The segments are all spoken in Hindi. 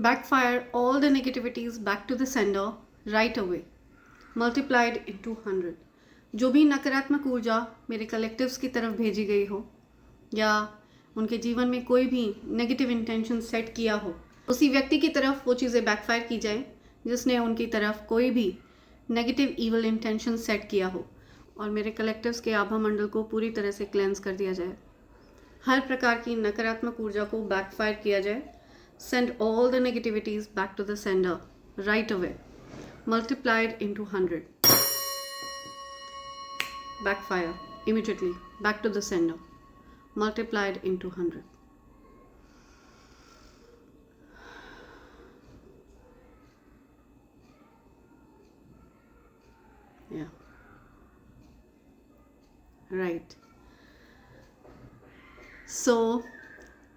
backfire all the negativities back to the sender right away, multiplied into 100. जो भी नकारात्मक ऊर्जा मेरे कलेक्टिव्स की तरफ भेजी गई हो या उनके जीवन में कोई भी नेगेटिव इंटेंशन सेट किया हो, उसी व्यक्ति की तरफ वो चीज़ें बैकफायर की जाए जिसने उनकी तरफ कोई भी नेगेटिव ईवल इंटेंशन सेट किया हो, और मेरे कलेक्टिव्स के आभा मंडल को पूरी तरह से क्लेंस कर दिया जाए. हर प्रकार की नकारात्मक ऊर्जा को बैकफायर किया जाए. Send all the negativities back to the sender right away, multiplied into 100. Backfire immediately back to the sender, multiplied into 100. Yeah, right. So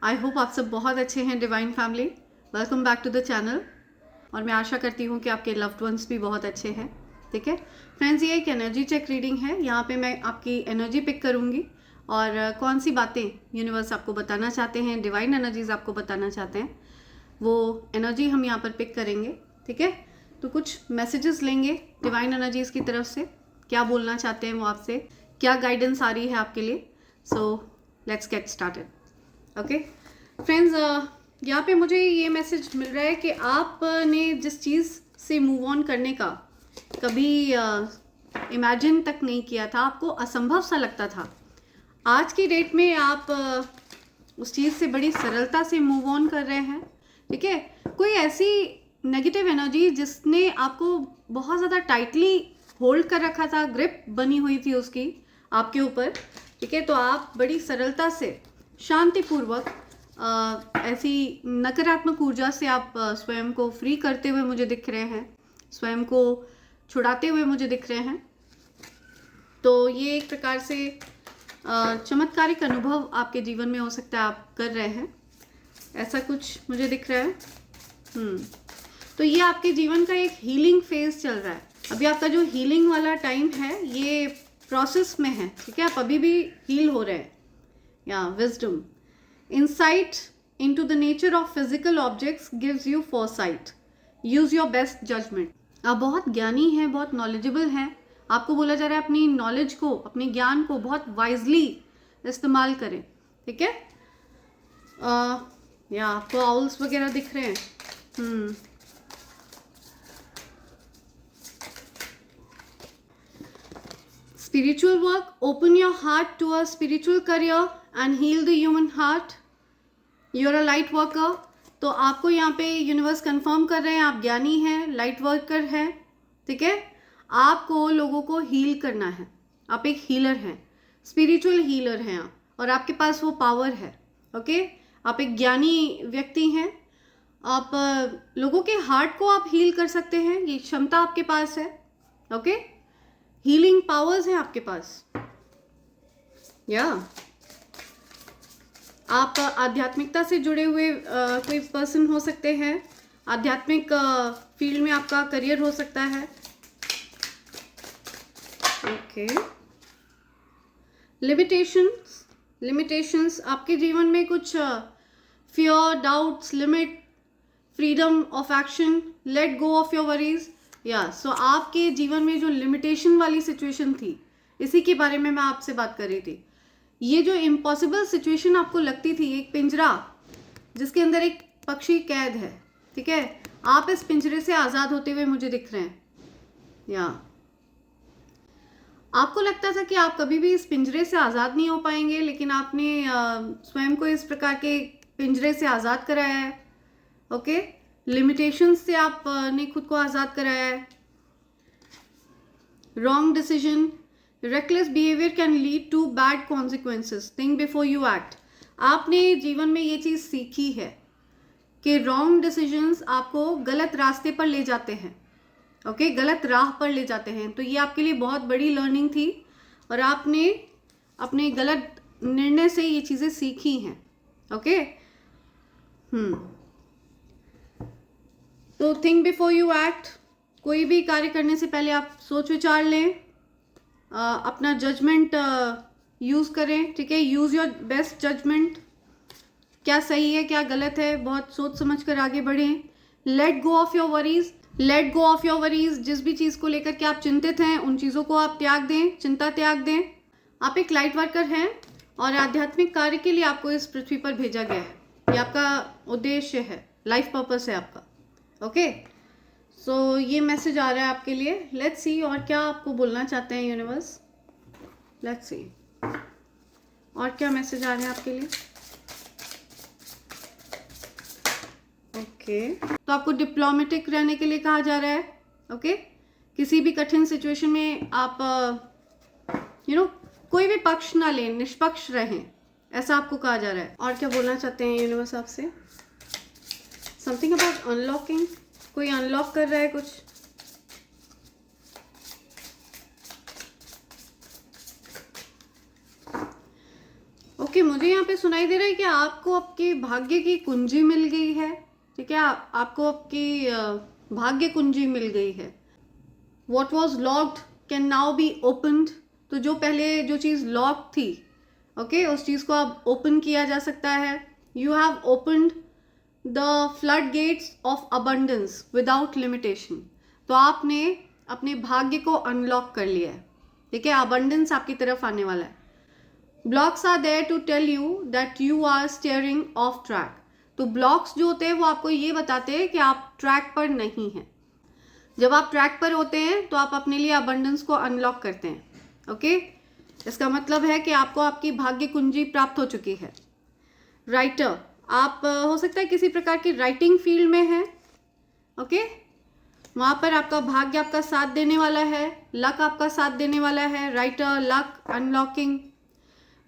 I hope आप सब बहुत अच्छे हैं divine family. Welcome back to the channel. और मैं आशा करती हूँ कि आपके लव्ड वंस भी बहुत अच्छे हैं. ठीक है फ्रेंड्स, ये एक एनर्जी चेक रीडिंग है. यहाँ पे मैं आपकी एनर्जी पिक करूँगी और कौन सी बातें यूनिवर्स आपको बताना चाहते हैं, डिवाइन एनर्जीज आपको बताना चाहते हैं, वो एनर्जी हम यहाँ पर पिक करेंगे. ठीक है, तो कुछ मैसेजेस लेंगे डिवाइन एनर्जीज की तरफ से. क्या बोलना चाहते हैं वो आपसे, क्या गाइडेंस आ रही है आपके लिए. So let's get started. Okay friends, यहाँ पे मुझे ये मैसेज मिल रहा है कि आपने जिस चीज़ से मूव ऑन करने का कभी इमेजिन तक नहीं किया था, आपको असंभव सा लगता था, आज की डेट में आप उस चीज़ से बड़ी सरलता से मूव ऑन कर रहे हैं. ठीक है, कोई ऐसी नेगेटिव एनर्जी जिसने आपको बहुत ज़्यादा टाइटली होल्ड कर रखा था, ग्रिप बनी हुई थी उसकी आपके ऊपर. ठीक है, तो आप बड़ी सरलता से शांतिपूर्वक ऐसी नकारात्मक ऊर्जा से आप स्वयं को फ्री करते हुए मुझे दिख रहे हैं, स्वयं को छुड़ाते हुए मुझे दिख रहे हैं. तो ये एक प्रकार से चमत्कारिक अनुभव आपके जीवन में हो सकता है आप कर रहे हैं, ऐसा कुछ मुझे दिख रहा है. तो ये आपके जीवन का एक हीलिंग फेज चल रहा है. अभी आपका जो हीलिंग वाला टाइम है ये प्रोसेस में है. ठीक है, आप अभी भी हील हो रहे हैं. या wisdom, insight into the nature of physical objects gives you foresight. Use your best judgment. आप बहुत ज्ञानी हैं, बहुत नॉलेजेबल हैं. आपको बोला जा रहा है अपनी नॉलेज को, अपने ज्ञान को बहुत वाइजली इस्तेमाल करें. ठीक है, या आपको आउल्स वगैरह दिख रहे हैं. Spiritual work, open your heart to a spiritual career and heal the human heart. You're a light worker. तो आपको यहाँ पे यूनिवर्स कंफर्म कर रहे हैं आप ज्ञानी हैं, लाइट वर्कर हैं. ठीक है, आपको लोगों को हील करना है. आप एक हीलर हैं, स्पिरिचुअल हीलर हैं आप, और आपके पास वो पावर है. ओके, आप एक ज्ञानी व्यक्ति हैं. आप लोगों के हार्ट को आप हील कर सकते हैं, ये क्षमता आपके पास है. ओके, हीलिंग पावर्स हैं आपके पास. या आप आध्यात्मिकता से जुड़े हुए कोई पर्सन हो सकते हैं. आध्यात्मिक फील्ड में आपका करियर हो सकता है. ओके, लिमिटेशंस आपके जीवन में कुछ fear, doubts, limit, freedom of action, let go of your worries. या सो आपके जीवन में जो लिमिटेशन वाली सिचुएशन थी, इसी के बारे में मैं आपसे बात कर रही थी. ये जो इम्पॉसिबल सिचुएशन आपको लगती थी, एक पिंजरा जिसके अंदर एक पक्षी कैद है. ठीक है, आप इस पिंजरे से आज़ाद होते हुए मुझे दिख रहे हैं. या आपको लगता था कि आप कभी भी इस पिंजरे से आज़ाद नहीं हो पाएंगे, लेकिन आपने स्वयं को इस प्रकार के पिंजरे से आज़ाद कराया है. ओके, लिमिटेशंस से आपने खुद को आज़ाद कराया है. Wrong decision, reckless behavior can lead to bad consequences. Think before you act. आपने जीवन में ये चीज़ सीखी है कि wrong decisions आपको गलत रास्ते पर ले जाते हैं. ओके, गलत राह पर ले जाते हैं. तो ये आपके लिए बहुत बड़ी लर्निंग थी और आपने अपने गलत निर्णय से ये चीज़ें सीखी हैं. ओके, तो थिंक बिफोर यू एक्ट. कोई भी कार्य करने से पहले आप सोच विचार लें, अपना जजमेंट यूज़ करें. ठीक है, यूज़ योर बेस्ट जजमेंट. क्या सही है क्या गलत है, बहुत सोच समझ कर आगे बढ़ें. Let go of your worries, let go of your worries. जिस भी चीज़ को लेकर के आप चिंतित हैं उन चीज़ों को आप त्याग दें, चिंता त्याग दें। आप एक लाइट वर्कर हैं और आध्यात्मिक कार्य के लिए आपको इस पृथ्वी पर भेजा गया है। ये आपका उद्देश्य है, लाइफ पर्पस है आपका। ओके, सो ये मैसेज आ रहा है आपके लिए। लेट्स सी और क्या आपको बोलना चाहते हैं यूनिवर्स। लेट्स सी और क्या मैसेज आ रहे हैं आपके लिए। ओके, तो आपको डिप्लोमेटिक रहने के लिए कहा जा रहा है। ओके, किसी भी कठिन सिचुएशन में आप कोई भी पक्ष ना लें, निष्पक्ष रहें, ऐसा आपको कहा जा रहा है। और क्या बोलना चाहते हैं यूनिवर्स आपसे। समथिंग अबाउट अनलॉकिंग, कोई अनलॉक कर रहा है कुछ। ओके, मुझे यहाँ पे सुनाई दे रहा है कि आपको आपके भाग्य की कुंजी मिल गई है। ठीक है, आपको आपकी भाग्य कुंजी मिल गई है। What was locked can now be opened. तो जो पहले जो चीज़ लॉक थी, ओके, उस चीज़ को अब ओपन किया जा सकता है। You have opened the flood gates of abundance without limitation. तो आपने अपने भाग्य को अनलॉक कर लिया है। ठीक है, अबंडेंस आपकी तरफ आने वाला है। Blocks are there to tell you that you are steering off track. तो ब्लॉक्स जो होते हैं वो आपको ये बताते हैं कि आप ट्रैक पर नहीं हैं। जब आप ट्रैक पर होते हैं तो आप अपने लिए अबंडेंस को अनलॉक करते हैं। ओके, इसका मतलब है कि आपको आपकी भाग्य कुंजी प्राप्त हो चुकी है। राइटर, आप हो सकता है किसी प्रकार की राइटिंग फील्ड में हैं। ओके, वहाँ पर आपका भाग्य आपका साथ देने वाला है, लक आपका साथ देने वाला है। Writer, luck, unlocking.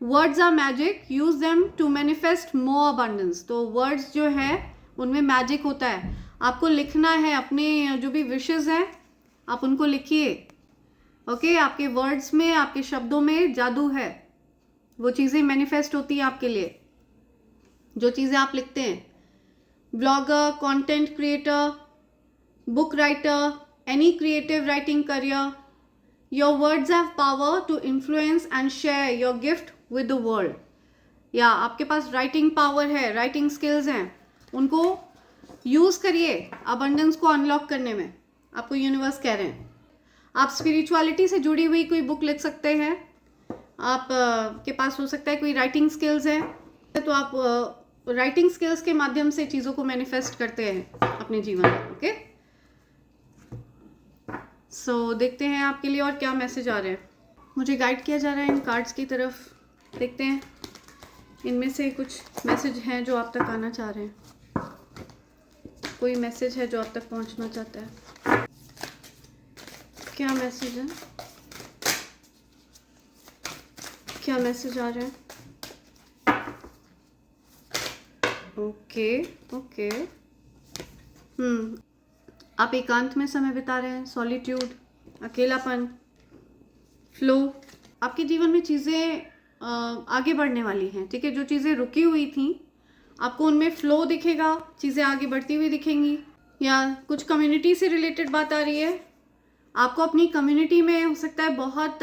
Words are magic, use them to manifest more abundance. तो वर्ड्स जो है उनमें मैजिक होता है। आपको लिखना है, अपने जो भी विशेस हैं आप उनको लिखिए। ओके, आपके वर्ड्स में, आपके शब्दों में जादू है। वो चीज़ें मैनिफेस्ट होती है आपके लिए, जो चीज़ें आप लिखते हैं। Blogger, content creator, book writer, any creative writing career, your words have power to influence and share your gift with the world. या आपके पास राइटिंग पावर है, राइटिंग स्किल्स हैं, उनको यूज़ करिए अबंडेंस को अनलॉक करने में। आपको यूनिवर्स कह रहे हैं आप स्पिरिचुअलिटी से जुड़ी हुई कोई बुक लिख सकते हैं। आप के पास हो सकता है कोई राइटिंग स्किल्स है, तो आप राइटिंग स्किल्स के माध्यम से चीज़ों को मैनिफेस्ट करते हैं अपने जीवन में। ओके, सो देखते हैं आपके लिए और क्या मैसेज आ रहे हैं। मुझे गाइड किया जा रहा है इन कार्ड्स की तरफ। देखते हैं इनमें से कुछ मैसेज हैं जो आप तक आना चाह रहे हैं। कोई मैसेज है जो आप तक पहुंचना चाहता है। क्या मैसेज है, क्या मैसेज आ रहे हैं। ओके ओके, आप एकांत में समय बिता रहे हैं। सॉलिट्यूड, अकेलापन, फ्लो। आपके जीवन में चीज़ें आगे बढ़ने वाली हैं। ठीक है, जो चीज़ें रुकी हुई थी आपको उनमें फ्लो दिखेगा, चीज़ें आगे बढ़ती हुई दिखेंगी। या कुछ कम्युनिटी से रिलेटेड बात आ रही है। आपको अपनी कम्युनिटी में हो सकता है बहुत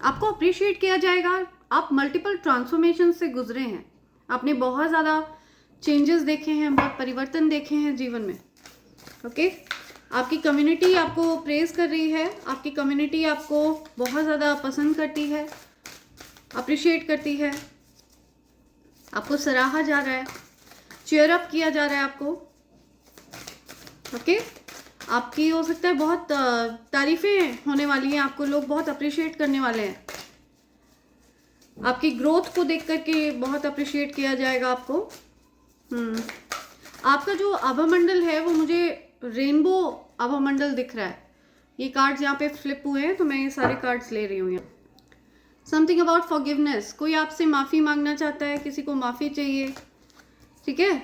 आपको अप्रिशिएट किया जाएगा। आप मल्टीपल ट्रांसफॉर्मेशन से गुजरे हैं, आपने बहुत ज़्यादा चेंजेस देखे हैं, बहुत परिवर्तन देखे हैं जीवन में। ओके, आपकी कम्युनिटी आपको प्रेज कर रही है, आपकी कम्युनिटी आपको बहुत ज़्यादा पसंद करती है, अप्रिशिएट करती है, आपको सराहा जा रहा है, चीयर अप किया जा रहा है आपको। ओके, आपकी हो सकता है बहुत तारीफें होने वाली हैं, आपको लोग बहुत अप्रिशिएट करने वाले हैं। आपकी ग्रोथ को देख करके बहुत अप्रिशिएट किया जाएगा आपको। आपका जो आभामंडल है वो मुझे रेनबो आभामंडल दिख रहा है। ये कार्ड्स यहाँ पे फ्लिप हुए हैं तो मैं ये सारे कार्ड्स ले रही हूँ यहाँ। समथिंग अबाउट फॉरगिवनेस, कोई आपसे माफ़ी मांगना चाहता है, किसी को माफ़ी चाहिए। ठीक है,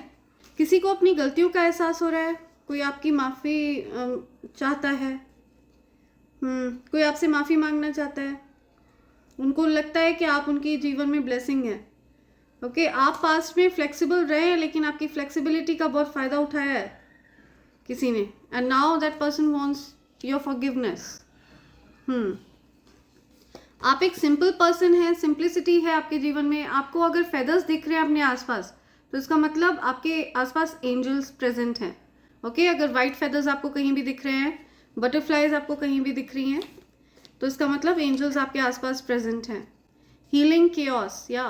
किसी को अपनी गलतियों का एहसास हो रहा है, कोई आपकी माफ़ी चाहता है। कोई आपसे माफ़ी मांगना चाहता है, उनको लगता है कि आप उनकी जीवन में ब्लेसिंग है। ओके, आप पास्ट में फ्लेक्सिबल रहे लेकिन आपकी फ्लेक्सिबिलिटी का बहुत फ़ायदा उठाया है किसी ने, and now that person wants your forgiveness. आप एक सिंपल पर्सन है, सिंप्लिसिटी है आपके जीवन में। आपको अगर फेदर्स दिख रहे हैं अपने आसपास तो इसका मतलब आपके आसपास एंजल्स प्रेजेंट हैं। ओके, अगर वाइट फेदर्स आपको कहीं भी दिख रहे हैं, बटरफ्लाइज आपको कहीं भी दिख रही हैं, तो इसका मतलब एंजल्स आपके आसपास प्रेजेंट हैं। हीलिंग केओस या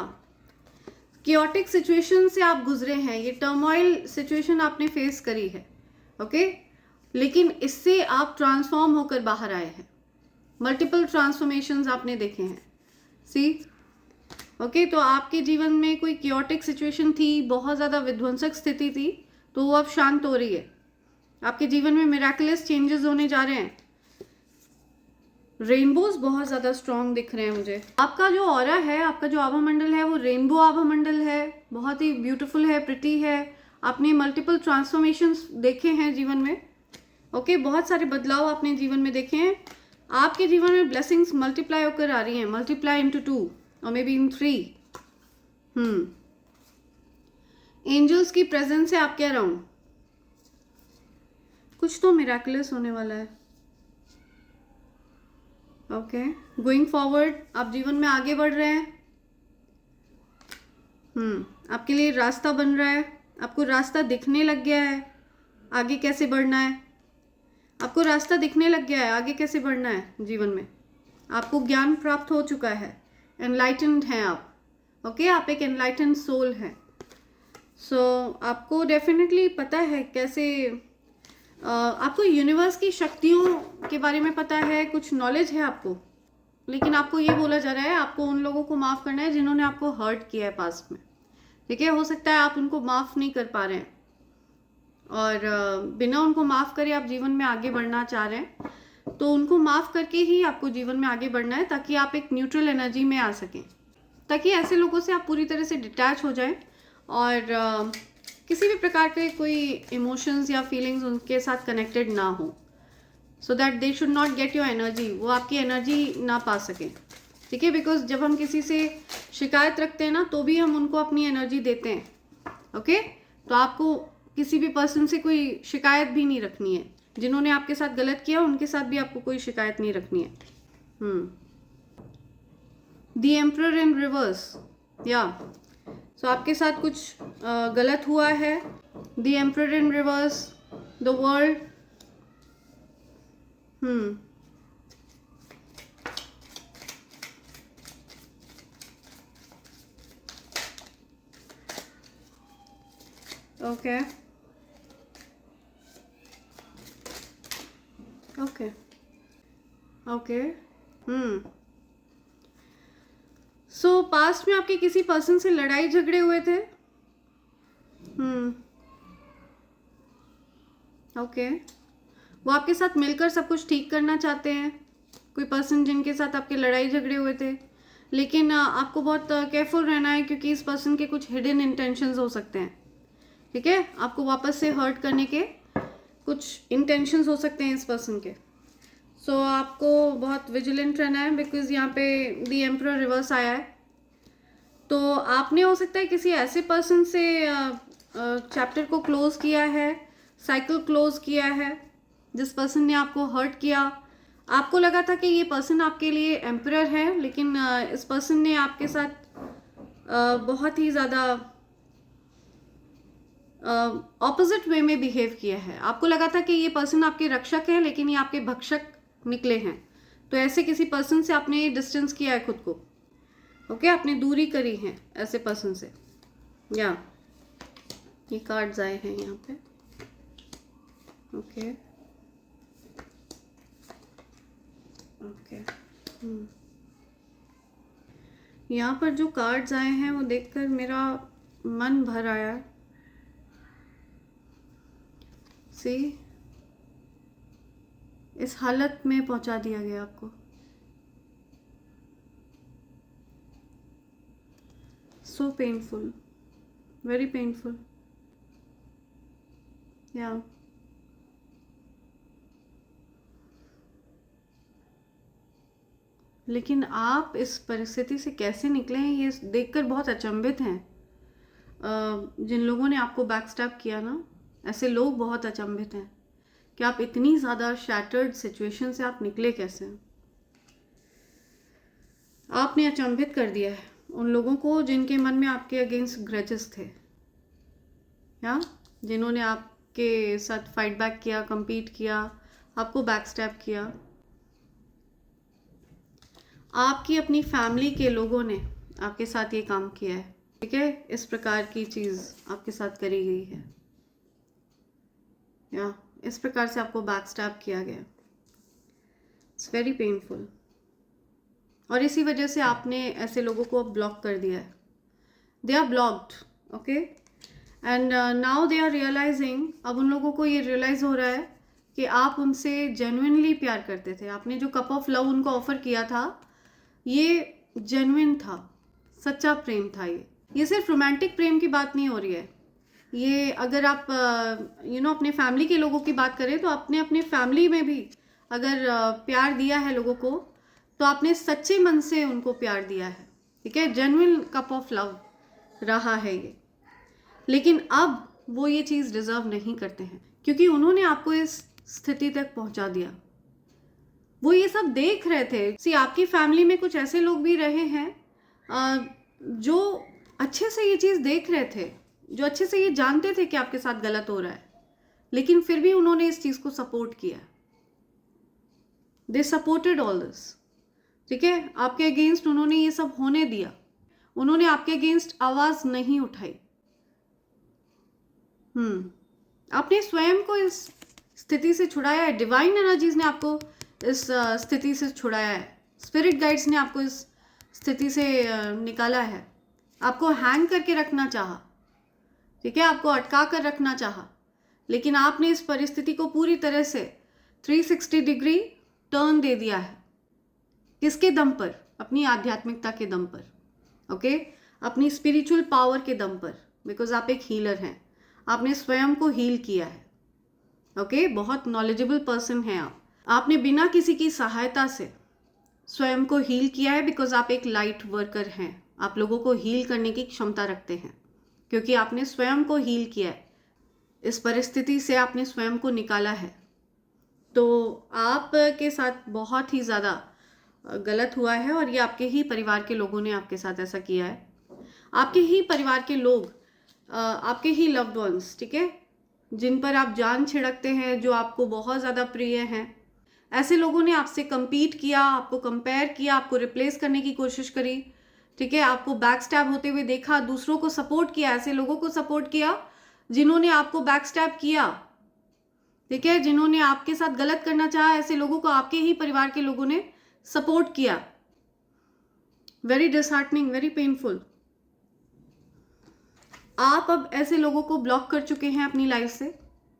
केओटिक सिचुएशन से आप गुजरे हैं, ये टर्मोइल सिचुएशन आपने फेस करी है। ओके, लेकिन इससे आप ट्रांसफॉर्म होकर बाहर आए हैं। मल्टीपल ट्रांसफॉर्मेशंस आपने देखे हैं। सी ओके, तो आपके जीवन में कोई केओटिक सिचुएशन थी, बहुत ज़्यादा विध्वंसक स्थिति थी, तो वो अब शांत हो रही है। आपके जीवन में मिराकुलस चेंजेस होने जा रहे हैं। रेनबोज बहुत ज़्यादा स्ट्रॉन्ग दिख रहे हैं मुझे। आपका जो ऑरा है, आपका जो आभा मंडल है, वो रेनबो आभा मंडल है, बहुत ही ब्यूटीफुल है, प्रिटी है। आपने मल्टीपल ट्रांसफॉर्मेशंस देखे हैं जीवन में। ओके, बहुत सारे बदलाव आपने जीवन में देखे हैं। आपके जीवन में ब्लेसिंग्स मल्टीप्लाई होकर आ रही हैं, मल्टीप्लाई इनटू 2 और मे बी इन 3। एंजल्स की प्रेजेंस है आपके अराउंड। कुछ तो मिराकुलस होने वाला है। ओके, गोइंग फॉरवर्ड, आप जीवन में आगे बढ़ रहे हैं। आपके लिए रास्ता बन रहा है, आपको रास्ता दिखने लग गया है आगे कैसे बढ़ना है। आपको रास्ता दिखने लग गया है आगे कैसे बढ़ना है जीवन में। आपको ज्ञान प्राप्त हो चुका है, एनलाइटेंड हैं आप। ओके, आप एक एनलाइटेंड सोल हैं। सो आपको डेफिनेटली पता है कैसे, आपको यूनिवर्स की शक्तियों के बारे में पता है, कुछ नॉलेज है आपको। लेकिन आपको ये बोला जा रहा है आपको उन लोगों को माफ़ करना है जिन्होंने आपको हर्ट किया है पास्ट में। ठीक है, हो सकता है आप उनको माफ़ नहीं कर पा रहे हैं और बिना उनको माफ़ करे आप जीवन में आगे बढ़ना चाह रहे हैं, तो उनको माफ़ करके ही आपको जीवन में आगे बढ़ना है, ताकि आप एक न्यूट्रल एनर्जी में आ सकें, ताकि ऐसे लोगों से आप पूरी तरह से डिटैच हो जाएं और किसी भी प्रकार के कोई इमोशंस या फीलिंग्स उनके साथ कनेक्टेड ना हो, so that they should not get your energy, वो आपकी एनर्जी ना पा सकें। ठीक है, बिकॉज जब हम किसी से शिकायत रखते हैं ना, तो भी हम उनको अपनी एनर्जी देते हैं। ओके, तो आपको किसी भी पर्सन से कोई शिकायत भी नहीं रखनी है। जिन्होंने आपके साथ गलत किया उनके साथ भी आपको कोई शिकायत नहीं रखनी है। द एम्परर इन रिवर्स, या सो आपके साथ कुछ गलत हुआ है। The emperor in reverse, the world. Okay okay okay. So past में आपके किसी पर्सन से लड़ाई झगड़े हुए थे। ओके, वो आपके साथ मिलकर सब कुछ ठीक करना चाहते हैं। कोई पर्सन जिनके साथ आपके लड़ाई झगड़े हुए थे, लेकिन आपको बहुत केयरफुल रहना है, क्योंकि इस पर्सन के कुछ हिडन इंटेंशंस हो सकते हैं। ठीक है, आपको वापस से हर्ट करने के कुछ इंटेंशंस हो सकते हैं इस पर्सन के। सो आपको बहुत विजिलेंट रहना है, बिकॉज यहाँ पे द एम्परर रिवर्स आया है। तो आपने हो सकता है किसी ऐसे पर्सन से चैप्टर को क्लोज किया है, साइकिल क्लोज किया है, जिस पर्सन ने आपको हर्ट किया। आपको लगा था कि ये पर्सन आपके लिए एम्परर है, लेकिन इस पर्सन ने आपके साथ बहुत ही ज़्यादा ऑपोजिट वे में बिहेव किया है। आपको लगा था कि ये पर्सन आपके रक्षक है, लेकिन ये आपके भक्षक निकले हैं। तो ऐसे किसी पर्सन से आपने डिस्टेंस किया है खुद को। ओके, आपने दूरी करी है ऐसे पर्सन से। या ये कार्ड्स आए हैं यहाँ पे। Okay okay. यहाँ पर जो कार्ड्स आए हैं वो देखकर मेरा मन भर आया। सी, इस हालत में पहुंचा दिया गया आपको। So painful, very painful. या लेकिन आप इस परिस्थिति से कैसे निकले हैं, ये देखकर बहुत अचंभित हैं। जिन लोगों ने आपको बैकस्टैब किया ना, ऐसे लोग बहुत अचंभित हैं कि आप इतनी ज़्यादा शैटर्ड सिचुएशन से आप निकले कैसे हैं। आपने अचंभित कर दिया है उन लोगों को जिनके मन में आपके अगेंस्ट ग्रजेस थे। या जिन्होंने आपके साथ फाइट बैक किया, compete किया, आपको बैक स्टैब किया, आपकी अपनी फैमिली के लोगों ने आपके साथ ये काम किया है, ठीक है। इस प्रकार की चीज़ आपके साथ करी गई है, या इस प्रकार से आपको बैक स्टैब किया गया। It's very painful. और इसी वजह से आपने ऐसे लोगों को अब ब्लॉक कर दिया है। They are blocked, okay, and now they are realizing. अब उन लोगों को ये रियलाइज़ हो रहा है कि आप उनसे जेन्युइनली प्यार करते थे। आपने जो कप ऑफ लव उनको ऑफर किया था, ये जेन्युइन था, सच्चा प्रेम था। ये सिर्फ रोमांटिक प्रेम की बात नहीं हो रही है। ये अगर आप अपने फैमिली के लोगों की बात करें, तो आपने अपने फैमिली में भी अगर प्यार दिया है लोगों को, तो आपने सच्चे मन से उनको प्यार दिया है, ठीक है। जेन्युइन कप ऑफ लव रहा है ये। लेकिन अब वो ये चीज़ डिज़र्व नहीं करते हैं, क्योंकि उन्होंने आपको इस स्थिति तक पहुंचा दिया। वो ये सब देख रहे थे। आपकी फैमिली में कुछ ऐसे लोग भी रहे हैं जो अच्छे से ये चीज़ देख रहे थे, जो अच्छे से ये जानते थे कि आपके साथ गलत हो रहा है, लेकिन फिर भी उन्होंने इस चीज़ को सपोर्ट किया। दे सपोर्टेड ऑल दिस, ठीक है। आपके अगेंस्ट उन्होंने ये सब होने दिया। उन्होंने आपके अगेंस्ट आवाज़ नहीं उठाई। आपने स्वयं को इस स्थिति से छुड़ाया है। डिवाइन एनर्जीज ने आपको इस स्थिति से छुड़ाया है। स्पिरिट गाइड्स ने आपको इस स्थिति से निकाला है। आपको हैंग करके रखना चाहा, ठीक है, आपको अटका कर रखना चाहा, लेकिन आपने इस परिस्थिति को पूरी तरह से 360 डिग्री टर्न दे दिया है। किसके दम पर? अपनी आध्यात्मिकता के दम पर, ओके, अपनी स्पिरिचुअल पावर के दम पर, बिकॉज आप एक हीलर हैं। आपने स्वयं को हील किया है, ओके। बहुत नॉलेजेबल पर्सन हैं आप। आपने बिना किसी की सहायता से स्वयं को हील किया है, बिकॉज आप एक लाइट वर्कर हैं। आप लोगों को हील करने की क्षमता रखते हैं, क्योंकि आपने स्वयं को हील किया है। इस परिस्थिति से आपने स्वयं को निकाला है। तो आपके साथ बहुत ही ज़्यादा गलत हुआ है, और ये आपके ही परिवार के लोगों ने आपके साथ ऐसा किया है। आपके ही परिवार के लोग, आपके ही लव्ड वंस, ठीक है, जिन पर आप जान छिड़कते हैं, जो आपको बहुत ज़्यादा प्रिय हैं, ऐसे लोगों ने आपसे compete किया, आपको कंपेयर किया, आपको रिप्लेस करने की कोशिश करी, ठीक है, आपको बैक स्टैब होते हुए देखा, दूसरों को सपोर्ट किया। ऐसे लोगों को सपोर्ट किया जिन्होंने आपको बैक स्टैब किया, ठीक है, जिन्होंने आपके साथ गलत करना चाहा। ऐसे लोगों को आपके ही परिवार के लोगों ने सपोर्ट किया। Very disheartening, very painful. आप अब ऐसे लोगों को ब्लॉक कर चुके हैं अपनी लाइफ से,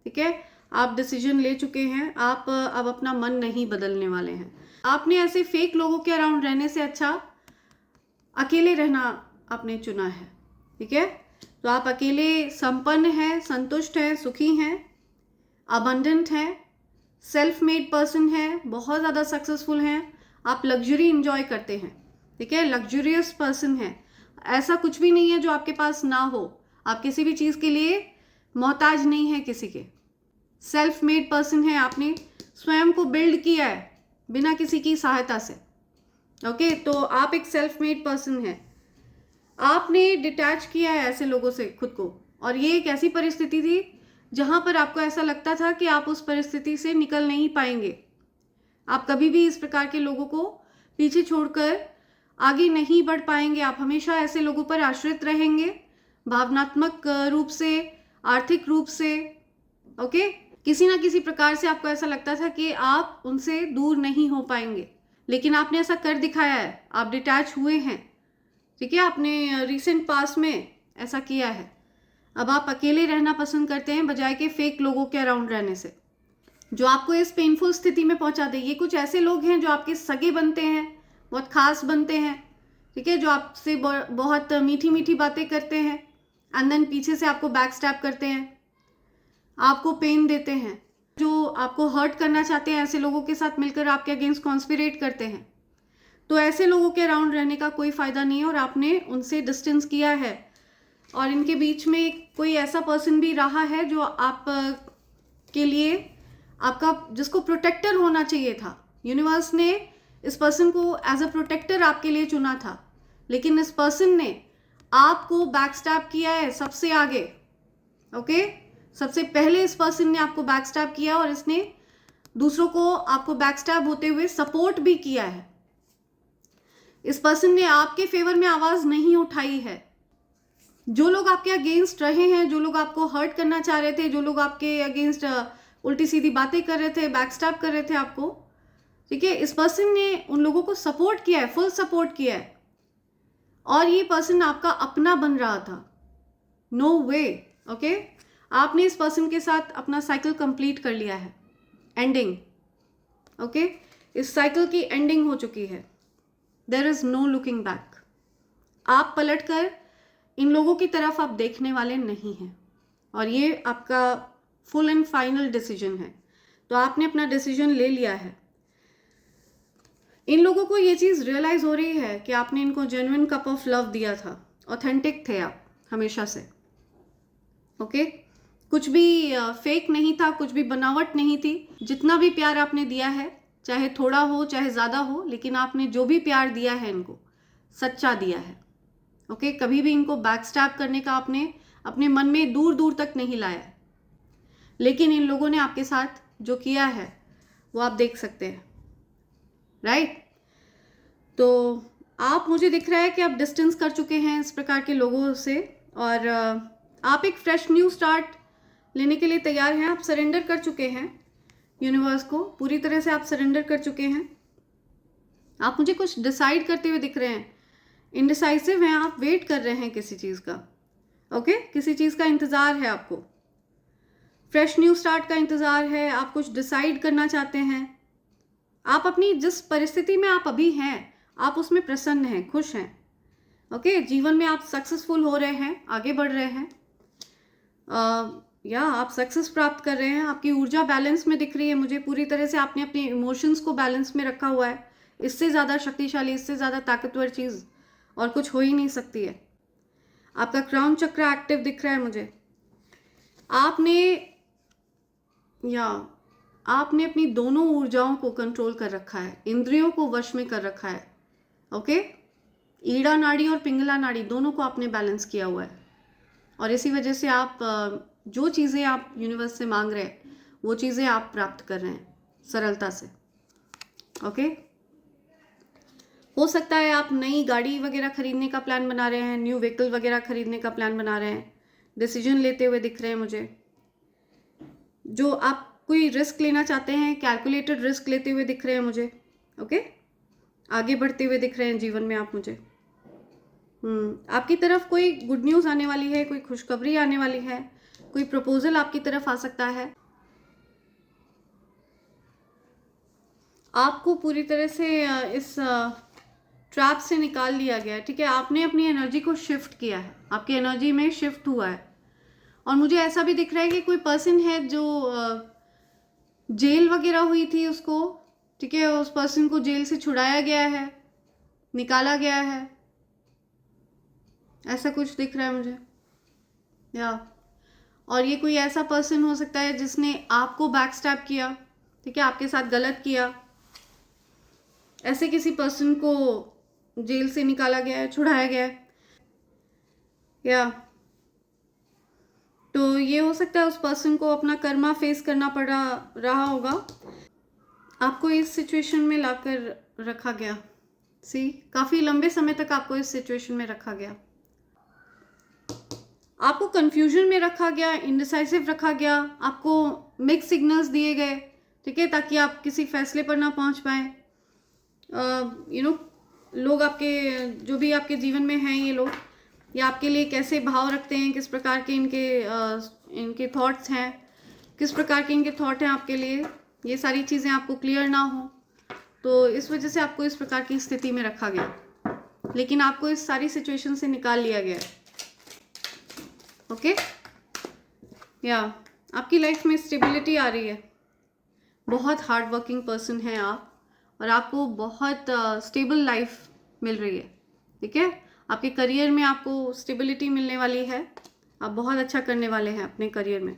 ठीक है। आप डिसीजन ले चुके हैं। आप अब अपना मन नहीं बदलने वाले हैं। आपने ऐसे फेक लोगों के अराउंड रहने से अच्छा अकेले रहना आपने चुना है, ठीक है। तो आप अकेले संपन्न हैं, संतुष्ट हैं, सुखी हैं, अबंडेंट हैं, सेल्फ मेड पर्सन हैं, बहुत ज़्यादा सक्सेसफुल हैं। आप लग्जरी इंजॉय करते हैं, ठीक है, लग्जरियस पर्सन हैं। ऐसा कुछ भी नहीं है जो आपके पास ना हो। आप किसी भी चीज़ के लिए मोहताज नहीं है किसी के। सेल्फ मेड पर्सन है। आपने स्वयं को बिल्ड किया है बिना किसी की सहायता से, ओके। तो आप एक सेल्फ मेड पर्सन है। आपने डिटैच किया है ऐसे लोगों से खुद को, और ये एक ऐसी परिस्थिति थी जहां पर आपको ऐसा लगता था कि आप उस परिस्थिति से निकल नहीं पाएंगे। आप कभी भी इस प्रकार के लोगों को पीछे छोड़कर आगे नहीं बढ़ पाएंगे। आप हमेशा ऐसे लोगों पर आश्रित रहेंगे, भावनात्मक रूप से, आर्थिक रूप से, ओके। किसी ना किसी प्रकार से आपको ऐसा लगता था कि आप उनसे दूर नहीं हो पाएंगे, लेकिन आपने ऐसा कर दिखाया है। आप डिटैच हुए हैं, ठीक है, आपने रिसेंट पास्ट में ऐसा किया है। अब आप अकेले रहना पसंद करते हैं बजाय के फेक लोगों के अराउंड रहने से, जो आपको इस पेनफुल स्थिति में पहुंचा दे। ये कुछ ऐसे लोग हैं जो आपके सगे बनते हैं, बहुत खास बनते हैं, ठीक है, जो आपसे बहुत मीठी मीठी बातें करते हैं, एंड देन पीछे से आपको बैक स्टैब करते हैं, आपको पेन देते हैं, जो आपको हर्ट करना चाहते हैं। ऐसे लोगों के साथ मिलकर आपके अगेंस्ट कॉन्स्पिरेट करते हैं। तो ऐसे लोगों के अराउंड रहने का कोई फ़ायदा नहीं है, और आपने उनसे डिस्टेंस किया है। और इनके बीच में कोई ऐसा पर्सन भी रहा है जो आप के लिए आपका, जिसको प्रोटेक्टर होना चाहिए था। यूनिवर्स ने इस पर्सन को एज अ प्रोटेक्टर आपके लिए चुना था, लेकिन इस पर्सन ने आपको बैक स्टैब किया है सबसे आगे, ओके, सबसे पहले इस पर्सन ने आपको बैक स्टैब किया और इसने दूसरों को आपको बैक स्टैब होते हुए सपोर्ट भी किया है। इस पर्सन ने आपके फेवर में आवाज नहीं उठाई है। जो लोग आपके अगेंस्ट रहे हैं, जो लोग आपको हर्ट करना चाह रहे थे, जो लोग आपके अगेंस्ट उल्टी सीधी बातें कर रहे थे, बैक स्टैब कर रहे थे आपको, ठीक है, इस पर्सन ने उन लोगों को सपोर्ट किया है, फुल सपोर्ट किया है। और ये पर्सन आपका अपना बन रहा था। नो वे, ओके, आपने इस पर्सन के साथ अपना साइकिल कंप्लीट कर लिया है, एंडिंग, ओके, इस साइकिल की एंडिंग हो चुकी है। There is no looking back. आप पलटकर इन लोगों की तरफ आप देखने वाले नहीं हैं और ये आपका फुल एंड फाइनल डिसीजन है। तो आपने अपना डिसीजन ले लिया है। इन लोगों को ये चीज़ रियलाइज हो रही है कि आपने इनको जेन्युइन कप ऑफ लव दिया था, ऑथेंटिक थे आप हमेशा से, ओके, कुछ भी फेक नहीं था, कुछ भी बनावट नहीं थी। जितना भी प्यार आपने दिया है, चाहे थोड़ा हो चाहे ज़्यादा हो, लेकिन आपने जो भी प्यार दिया है इनको सच्चा दिया है, ओके, कभी भी इनको बैक स्टैब करने का आपने अपने मन में दूर दूर तक नहीं लाया है। लेकिन इन लोगों ने आपके साथ जो किया है वो आप देख सकते हैं, राइट। तो आप, मुझे दिख रहा है कि आप डिस्टेंस कर चुके हैं इस प्रकार के लोगों से और आप एक फ्रेश न्यू स्टार्ट लेने के लिए तैयार हैं। आप सरेंडर कर चुके हैं यूनिवर्स को, पूरी तरह से आप सरेंडर कर चुके हैं। आप मुझे कुछ डिसाइड करते हुए दिख रहे हैं, इनडिसाइसिव हैं आप, वेट कर रहे हैं किसी चीज़ का, ओके, किसी चीज़ का इंतज़ार है आपको, फ्रेश न्यू स्टार्ट का इंतज़ार है, आप कुछ डिसाइड करना चाहते हैं। आप अपनी जिस परिस्थिति में आप अभी हैं आप उसमें प्रसन्न हैं, खुश हैं, ओके, जीवन में आप सक्सेसफुल हो रहे हैं, आगे बढ़ रहे हैं, या आप सक्सेस प्राप्त कर रहे हैं। आपकी ऊर्जा बैलेंस में दिख रही है मुझे, पूरी तरह से आपने अपने इमोशंस को बैलेंस में रखा हुआ है। इससे ज़्यादा शक्तिशाली, इससे ज़्यादा ताकतवर चीज़ और कुछ हो ही नहीं सकती है। आपका क्राउन चक्र एक्टिव दिख रहा है मुझे। आपने अपनी दोनों ऊर्जाओं को कंट्रोल कर रखा है, इंद्रियों को वश में कर रखा है, ओके, ईड़ा नाड़ी और पिंगला नाड़ी दोनों को आपने बैलेंस किया हुआ है। और इसी वजह से आप जो चीज़ें आप यूनिवर्स से मांग रहे हैं वो चीज़ें आप प्राप्त कर रहे हैं सरलता से, ओके। हो सकता है आप नई गाड़ी वगैरह खरीदने का प्लान बना रहे हैं, न्यू व्हीकल वगैरह खरीदने का प्लान बना रहे हैं, डिसीजन लेते हुए दिख रहे हैं मुझे। जो आप कोई रिस्क लेना चाहते हैं, कैलकुलेटेड रिस्क लेते हुए दिख रहे हैं मुझे, ओके, आगे बढ़ते हुए दिख रहे हैं जीवन में आप मुझे। आपकी तरफ कोई गुड न्यूज़ आने वाली है, कोई खुशखबरी आने वाली है, कोई प्रपोजल आपकी तरफ आ सकता है। आपको पूरी तरह से इस ट्रैप से निकाल लिया गया है, ठीक है, आपने अपनी एनर्जी को शिफ्ट किया है, आपकी एनर्जी में शिफ्ट हुआ है। और मुझे ऐसा भी दिख रहा है कि कोई पर्सन है जो जेल वगैरह हुई थी उसको, ठीक है, उस पर्सन को जेल से छुड़ाया गया है, निकाला गया है, ऐसा कुछ दिख रहा है मुझे, या और ये कोई ऐसा पर्सन हो सकता है जिसने आपको बैक स्टैब किया, ठीक है, आपके साथ गलत किया। ऐसे किसी पर्सन को जेल से निकाला गया है, छुड़ाया गया है, या तो ये हो सकता है उस पर्सन को अपना कर्मा फेस करना पड़ा रहा होगा, आपको इस सिचुएशन में लाकर रखा गया। काफ़ी लंबे समय तक आपको इस सिचुएशन में रखा गया, आपको कंफ्यूजन में रखा गया, इंडिसाइसिव रखा गया, आपको मिक्स सिग्नल्स दिए गए, ठीक है, ताकि आप किसी फैसले पर ना पहुंच पाए। लोग आपके, जो भी आपके जीवन में हैं ये लोग, ये आपके लिए कैसे भाव रखते हैं, किस प्रकार के इनके थॉट्स हैं, किस प्रकार के इनके थॉट हैं आपके लिए, ये सारी चीज़ें आपको क्लियर ना हो, तो इस वजह से आपको इस प्रकार की स्थिति में रखा गया। लेकिन आपको इस सारी सिचुएशन से निकाल लिया गया है, ओके, या आपकी लाइफ में स्टेबिलिटी आ रही है। बहुत हार्ड वर्किंग पर्सन हैं आप और आपको बहुत स्टेबल लाइफ मिल रही है, ठीक है, आपके करियर में आपको स्टेबिलिटी मिलने वाली है, आप बहुत अच्छा करने वाले हैं अपने करियर में,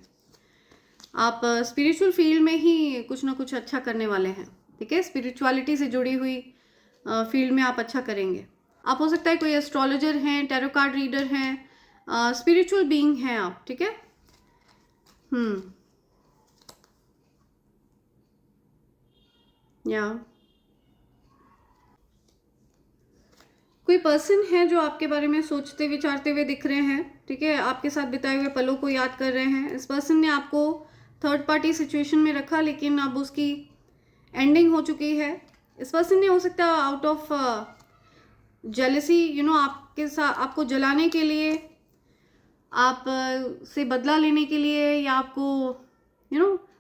आप स्पिरिचुअल फील्ड में ही कुछ ना कुछ अच्छा करने वाले हैं, ठीक है, स्पिरिचुअलिटी से जुड़ी हुई फील्ड में आप अच्छा करेंगे। आप हो सकता है कोई एस्ट्रोलॉजर हैं, टैरो कार्ड रीडर हैं, स्पिरिचुअल बीइंग हैं आप, ठीक है, या कोई पर्सन है जो आपके बारे में सोचते विचारते हुए दिख रहे हैं, ठीक है, आपके साथ बिताए हुए पलों को याद कर रहे हैं। इस पर्सन ने आपको थर्ड पार्टी सिचुएशन में रखा, लेकिन अब उसकी एंडिंग हो चुकी है। इस पर्सन ने हो सकता है आउट ऑफ जेलसी, आपके साथ, आपको जलाने के लिए, आप से बदला लेने के लिए, या आपको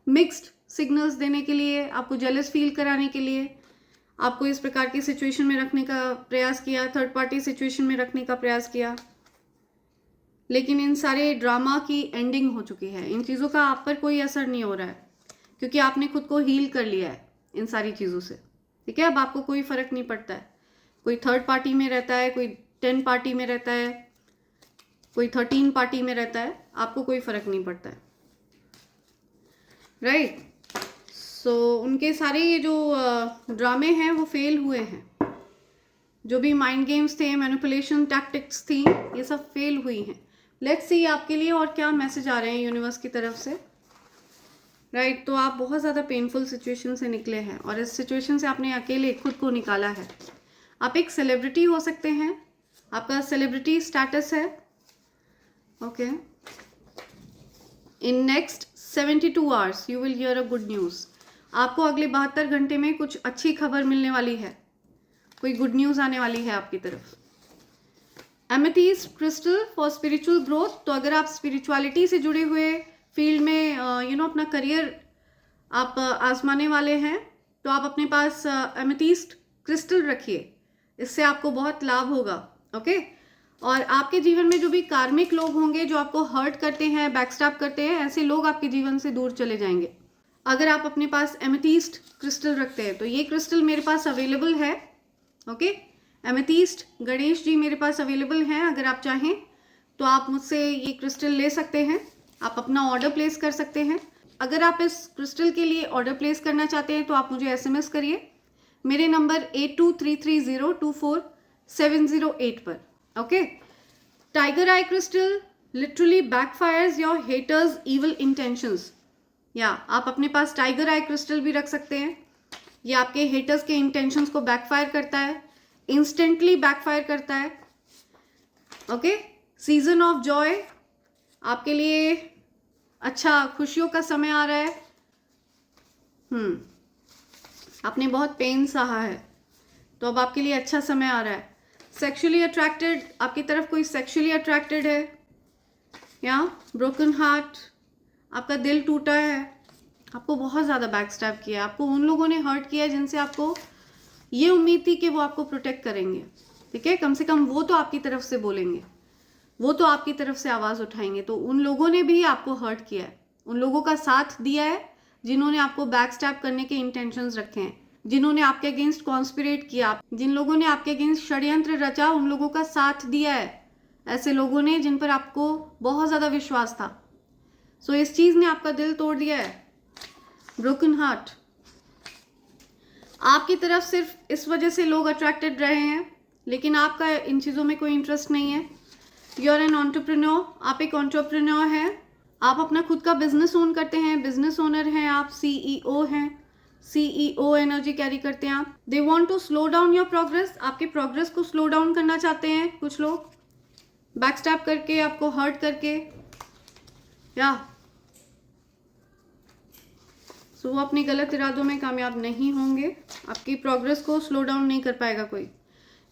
मिक्स्ड सिग्नल्स देने के लिए, आपको जेलस फील कराने के लिए आपको इस प्रकार की सिचुएशन में रखने का प्रयास किया, थर्ड पार्टी सिचुएशन में रखने का प्रयास किया। लेकिन इन सारे ड्रामा की एंडिंग हो चुकी है। इन चीज़ों का आप पर कोई असर नहीं हो रहा है, क्योंकि आपने खुद को हील कर लिया है इन सारी चीज़ों से, ठीक है। अब आपको कोई फ़र्क नहीं पड़ता है, कोई थर्ड पार्टी में रहता है, कोई 10 पार्टी में रहता है, कोई 13 पार्टी में रहता है, आपको कोई फ़र्क नहीं पड़ता है, राइट। सो उनके सारे ये जो ड्रामे हैं वो फेल हुए हैं। जो भी माइंड गेम्स थे, मैनिपुलेशन टैक्टिक्स थी, ये सब फेल हुई हैं। लेट्स सी आपके लिए और क्या मैसेज आ रहे हैं यूनिवर्स की तरफ से, राइट। तो आप बहुत ज़्यादा पेनफुल सिचुएशन से निकले हैं, और इस सिचुएशन से आपने अकेले खुद को निकाला है। आप एक सेलिब्रिटी हो सकते हैं, आपका सेलिब्रिटी स्टेटस है, okay. In next 72 hours you will hear a good news. आपको अगले 72 घंटे में कुछ अच्छी खबर मिलने वाली है, कोई गुड न्यूज़ आने वाली है आपकी तरफ। Amethyst crystal for spiritual growth. तो अगर आप स्पिरिचुअलिटी से जुड़े हुए फील्ड में अपना करियर आप आजमाने वाले हैं, तो आप अपने पास एमेथिस्ट क्रिस्टल रखिए, इससे आपको बहुत लाभ होगा, ओके। और आपके जीवन में जो भी कार्मिक लोग होंगे जो आपको हर्ट करते हैं, बैकस्टैब करते हैं, ऐसे लोग आपके जीवन से दूर चले जाएंगे अगर आप अपने पास एमेथिस्ट क्रिस्टल रखते हैं। तो ये क्रिस्टल मेरे पास अवेलेबल है, ओके। एमेथिस्ट गणेश जी मेरे पास अवेलेबल हैं, अगर आप चाहें तो आप मुझसे ये क्रिस्टल ले सकते हैं, आप अपना ऑर्डर प्लेस कर सकते हैं। अगर आप इस क्रिस्टल के लिए ऑर्डर प्लेस करना चाहते हैं तो आप मुझे SMS करिए मेरे नंबर 8233024708 पर, okay. Tiger I crystal literally backfires your haters evil intentions. या आप अपने पास टाइगर आई क्रिस्टल भी रख सकते हैं। ये आपके हेटर्स के इंटेंशंस को बैकफायर करता है, इंस्टेंटली बैकफायर करता है, ओके। सीजन ऑफ जॉय, आपके लिए अच्छा खुशियों का समय आ रहा है। आपने बहुत पेन सहा है, तो अब आपके लिए अच्छा समय आ रहा है। सेक्सुअली अट्रैक्टेड, आपकी तरफ कोई सेक्सुअली अट्रैक्टेड है, या ब्रोकन हार्ट, आपका दिल टूटा है, आपको बहुत ज़्यादा बैकस्टैब किया है, आपको उन लोगों ने हर्ट किया है जिनसे आपको ये उम्मीद थी कि वो आपको प्रोटेक्ट करेंगे, ठीक है। कम से कम वो तो आपकी तरफ से बोलेंगे, वो तो आपकी तरफ से आवाज़ उठाएंगे। तो उन लोगों ने भी आपको हर्ट किया है, उन लोगों का साथ दिया है जिन्होंने आपको बैकस्टैब करने के इंटेंशंस रखे हैं, जिन्होंने आपके अगेंस्ट कॉन्स्पिरेट किया, जिन लोगों ने आपके अगेंस्ट षड्यंत्र रचा, उन लोगों का साथ दिया है। ऐसे लोगों ने जिन पर आपको बहुत ज़्यादा विश्वास था। सो इस चीज़ ने आपका दिल तोड़ दिया है, ब्रोकन हार्ट। आपकी तरफ सिर्फ इस वजह से लोग अट्रैक्टेड रहे हैं, लेकिन आपका इन चीज़ों में कोई इंटरेस्ट नहीं है। यू आर एन एंटरप्रेन्योर, आप एक एंटरप्रेन्योर हैं, आप अपना खुद का बिजनेस ओन करते हैं, बिजनेस ओनर हैं आप, CEO हैं, CEO एनर्जी कैरी करते हैं आप। They want to slow down your progress, आपके प्रोग्रेस को स्लो डाउन करना चाहते हैं कुछ लोग, बैकस्टैब करके, आपको हर्ट करके, या सो वो अपने गलत इरादों में कामयाब नहीं होंगे, आपकी प्रोग्रेस को स्लो डाउन नहीं कर पाएगा कोई।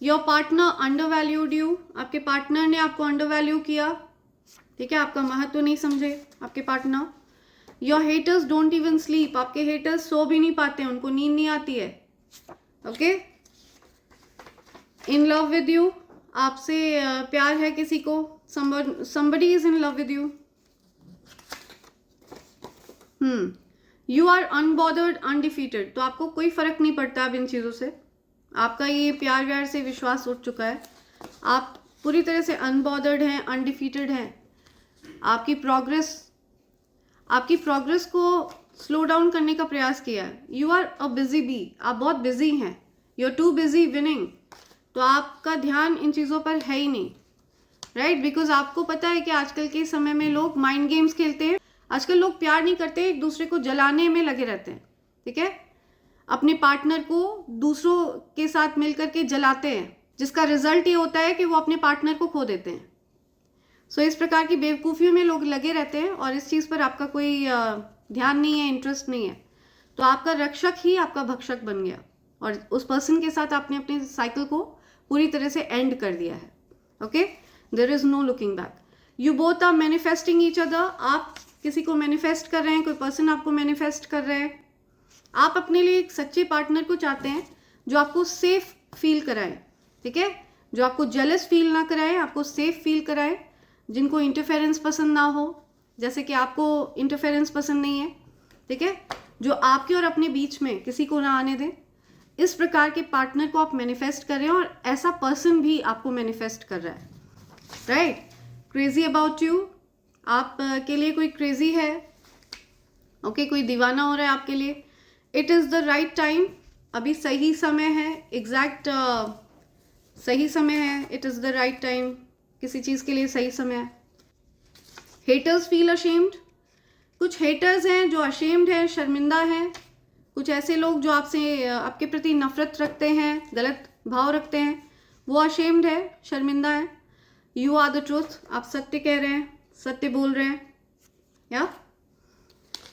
योर पार्टनर अंडरवैल्यूड यू, आपके पार्टनर ने आपको अंडरवैल्यू किया, ठीक है, आपका महत्व नहीं समझे आपके partner. Your haters don't even sleep, आपके हेटर्स सो भी नहीं पाते हैं, उनको नींद नहीं आती है, okay. In love with you, आपसे प्यार है किसी को, somebody is in love with you। You are unbothered undefeated, तो आपको कोई फर्क नहीं पड़ता अब इन चीज़ों से, आपका ये प्यार व्यार से विश्वास उठ चुका है, आप पूरी तरह से अनबॉदर्ड हैं, अनडिफीटेड हैं। आपकी प्रोग्रेस को स्लो डाउन करने का प्रयास किया है। You are a busy bee, आप बहुत बिजी हैं, you are too busy winning, तो आपका ध्यान इन चीज़ों पर है ही नहीं, राइट। बिकॉज आपको पता है कि आजकल के समय में लोग माइंड गेम्स खेलते हैं, आजकल लोग प्यार नहीं करते, एक दूसरे को जलाने में लगे रहते हैं, ठीक है, अपने पार्टनर को दूसरों के साथ मिलकर के जलाते हैं, जिसका रिजल्ट ये होता है कि वो अपने पार्टनर को खो देते हैं। सो इस प्रकार की बेवकूफ़ियों में लोग लगे रहते हैं और इस चीज़ पर आपका कोई ध्यान नहीं है, इंटरेस्ट नहीं है, तो आपका रक्षक ही आपका भक्षक बन गया और उस पर्सन के साथ आपने अपने साइकिल को पूरी तरह से एंड कर दिया है। Okay, there is no looking back. You both are manifesting each other, आप किसी को मैनिफेस्ट कर रहे हैं, कोई पर्सन आपको मैनिफेस्ट कर रहे हैं। आप अपने लिए एक सच्चे पार्टनर को चाहते हैं जो आपको सेफ फील कराए, ठीक है, जो आपको जेलस फील ना कराए, आपको सेफ फील कराए, जिनको इंटरफेरेंस पसंद ना हो, जैसे कि आपको इंटरफेरेंस पसंद नहीं है, ठीक है, जो आपके और अपने बीच में किसी को ना आने दें। इस प्रकार के पार्टनर को आप मैनिफेस्ट कर रहे हैं और ऐसा पर्सन भी आपको मैनिफेस्ट कर रहा है, राइट। क्रेजी अबाउट यू, आप के लिए कोई क्रेजी है, ओके, कोई दीवाना हो रहा है आपके लिए। It is the right time, अभी सही समय है, एग्जैक्ट सही समय है, it is the right time, किसी चीज़ के लिए सही समय है। हेटर्स फील अशेम्ड, कुछ हेटर्स हैं जो अशेम्ड हैं, शर्मिंदा हैं, कुछ ऐसे लोग जो आपसे आपके प्रति नफरत रखते हैं, गलत भाव रखते हैं, वो अशेम्ड है, शर्मिंदा है। यू आर द ट्रूथ, आप सत्य कह रहे हैं, सत्य बोल रहे हैं, या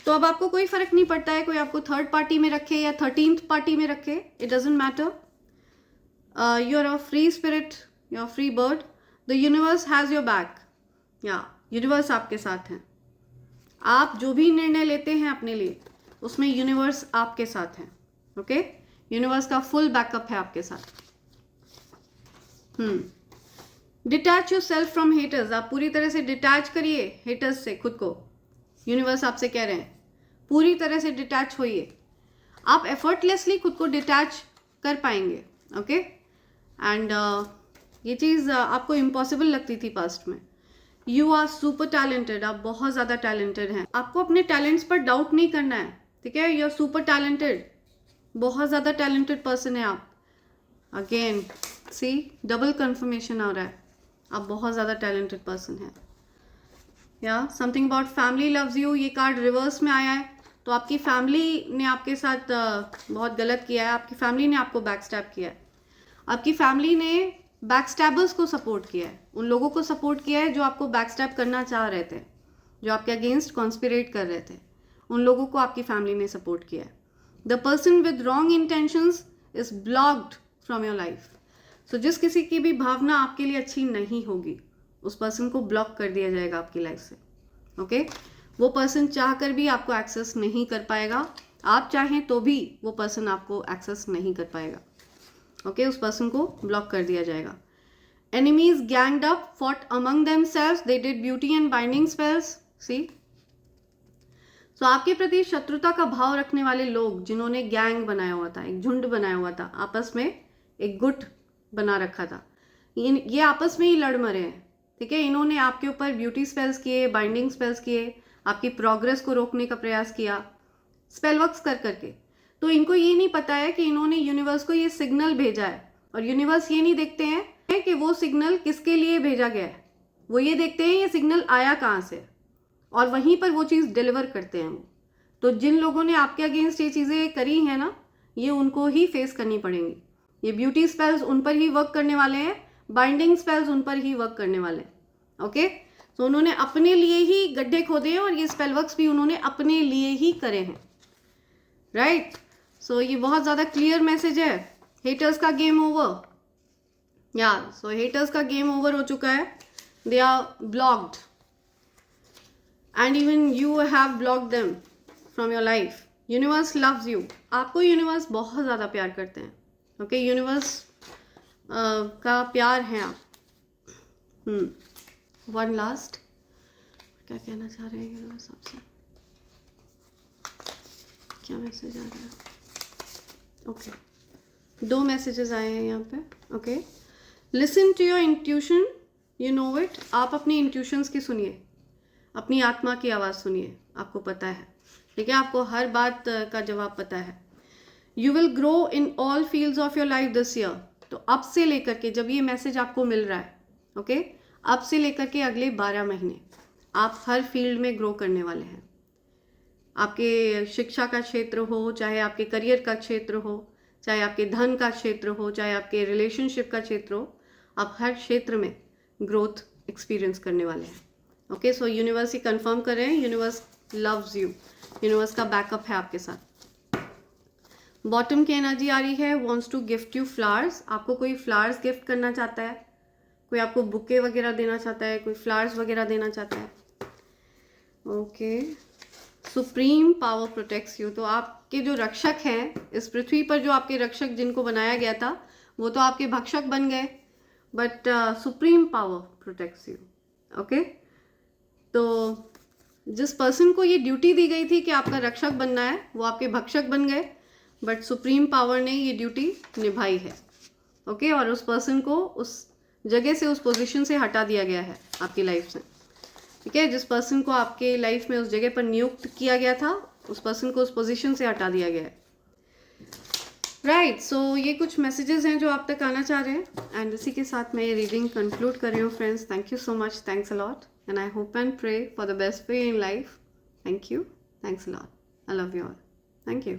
तो अब आपको कोई फर्क नहीं पड़ता है कोई आपको थर्ड पार्टी में रखे या 13th पार्टी में रखे, it doesn't matter. You are a free spirit, you are free bird, the universe has your back, या यूनिवर्स आपके साथ हैं। आप जो भी निर्णय लेते हैं अपने लिए, उसमें यूनिवर्स आपके साथ है, ओके, यूनिवर्स का फुल बैकअप है आपके साथ। Detach your self from haters, आप पूरी तरह से डिटैच करिए हेटर्स से खुद को, यूनिवर्स आपसे कह रहे हैं पूरी तरह से डिटैच होइए। आप एफर्टलेसली खुद को डिटैच कर पाएंगे, ओके, एंड ये चीज़ आपको इम्पॉसिबल लगती थी पास्ट में। यू आर सुपर टैलेंटेड, आप बहुत ज़्यादा टैलेंटेड हैं, आपको अपने टैलेंट्स पर डाउट नहीं करना है, ठीक है, यू आर सुपर टैलेंटेड, बहुत ज़्यादा टैलेंटेड पर्सन है आप। अगेन सी डबल कंफर्मेशन आ रहा है, आप बहुत ज़्यादा टैलेंटेड पर्सन है। या something about family loves you, ये कार्ड रिवर्स में आया है, तो आपकी फैमिली ने आपके साथ बहुत गलत किया है, आपकी फैमिली ने आपको बैकस्टैब किया है, आपकी फैमिली ने बैकस्टैबर्स को सपोर्ट किया है, उन लोगों को सपोर्ट किया है जो आपको बैकस्टैब करना चाह रहे थे, जो आपके अगेंस्ट कॉन्स्पिरेट कर रहे थे, उन लोगों को आपकी फैमिली ने सपोर्ट किया है। The person with wrong intentions is blocked from your life, so जिस किसी की भी भावना आपके लिए अच्छी नहीं होगी, उस पर्सन को ब्लॉक कर दिया जाएगा आपकी लाइफ से, ओके। वो पर्सन चाह कर भी आपको एक्सेस नहीं कर पाएगा, आप चाहें तो भी वो पर्सन आपको एक्सेस नहीं कर पाएगा, ओके, उस पर्सन को ब्लॉक कर दिया जाएगा। Enemies ganged up, fought among themselves, they did beauty and binding spells, see. So आपके प्रति शत्रुता का भाव रखने वाले लोग, जिन्होंने गैंग बनाया हुआ था, एक झुंड बनाया हुआ था, आपस में एक गुट बना रखा था, ये आपस में ही लड़ मरे हैं, ठीक है। इन्होंने आपके ऊपर ब्यूटी स्पेल्स किए, बाइंडिंग स्पेल्स किए, आपकी प्रोग्रेस को रोकने का प्रयास किया स्पेल वर्क्स कर करके। तो इनको ये नहीं पता है कि इन्होंने यूनिवर्स को ये सिग्नल भेजा है, और यूनिवर्स ये नहीं देखते हैं कि वो सिग्नल किसके लिए भेजा गया है, वो ये देखते हैं ये सिग्नल आया कहाँ से, और वहीं पर वो चीज़ डिलीवर करते हैं वो। तो जिन लोगों ने आपके अगेंस्ट ये चीज़ें करी हैं ना, ये उनको ही फेस करनी पड़ेंगी। ये ब्यूटी स्पेल्स उन पर ही वर्क करने वाले हैं, बाइंडिंग स्पेल्स उन पर ही वर्क करने वाले हैं, ओके। तो उन्होंने अपने लिए ही गड्ढे खोदे हैं और ये स्पेल वर्क्स भी उन्होंने अपने लिए ही करे हैं, राइट। सो ये बहुत ज़्यादा क्लियर मैसेज है। हेटर्स का गेम ओवर, या सो हेटर्स का गेम ओवर हो चुका है, they are blocked and even you have blocked them from your life. Universe loves you, आपको यूनिवर्स बहुत ज़्यादा प्यार करते हैं, ओके, यूनिवर्स का प्यार है आप। वन लास्ट, क्या कहना चाह रहे हैं यूनिवर्स आपसे, क्या मैसेज आ रहा है, ओके, 2 मैसेजेस आए हैं यहाँ पे, okay. Listen to your intuition, you know it, आप अपनी इंट्यूशंस की सुनिए, अपनी आत्मा की आवाज़ सुनिए, आपको पता है, ठीक है, आपको हर बात का जवाब पता है। You will grow in all fields of your life this year, तो अब से लेकर के, जब ये मैसेज आपको मिल रहा है, ओके, अब से लेकर के अगले 12 महीने आप हर फील्ड में ग्रो करने वाले हैं। आपके शिक्षा का क्षेत्र हो, चाहे आपके करियर का क्षेत्र हो, चाहे आपके धन का क्षेत्र हो, चाहे आपके रिलेशनशिप का क्षेत्र हो, आप हर क्षेत्र में ग्रोथ एक्सपीरियंस करने वाले हैं। ओके, सो यूनिवर्स ही कंफर्म कर रहे हैं, यूनिवर्स लव्स यू, यूनिवर्स का बैकअप है आपके साथ। बॉटम की एनर्जी आ रही है, wants to gift you flowers. आपको कोई फ्लावर्स गिफ्ट करना चाहता है, कोई आपको बुके वगैरह देना चाहता है, कोई फ्लावर्स वगैरह देना चाहता है। Okay, supreme power protects you. तो आपके जो रक्षक हैं इस पृथ्वी पर, जो आपके रक्षक जिनको बनाया गया था वो तो आपके भक्षक बन गए, but supreme power protects you. Okay, तो जिस पर्सन को ये ड्यूटी दी गई थी कि आपका रक्षक बनना है, वो आपके भक्षक बन गए, बट सुप्रीम पावर ने ये ड्यूटी निभाई है। ओके, और उस पर्सन को उस जगह से, उस पोजीशन से हटा दिया गया है आपकी लाइफ से। ठीक है, जिस पर्सन को आपके लाइफ में उस जगह पर नियुक्त किया गया था, उस पर्सन को उस पोजीशन से हटा दिया गया है। राइट, सो ये कुछ मैसेजेस हैं जो आप तक आना चाह रहे हैं, एंड इसी के साथ मैं ये रीडिंग कंक्लूड कर रही हूँ friends. Thank you so much, thanks a lot, and I hope and pray for the best way in life. Thank you, thanks a lot, I love you all, thank you.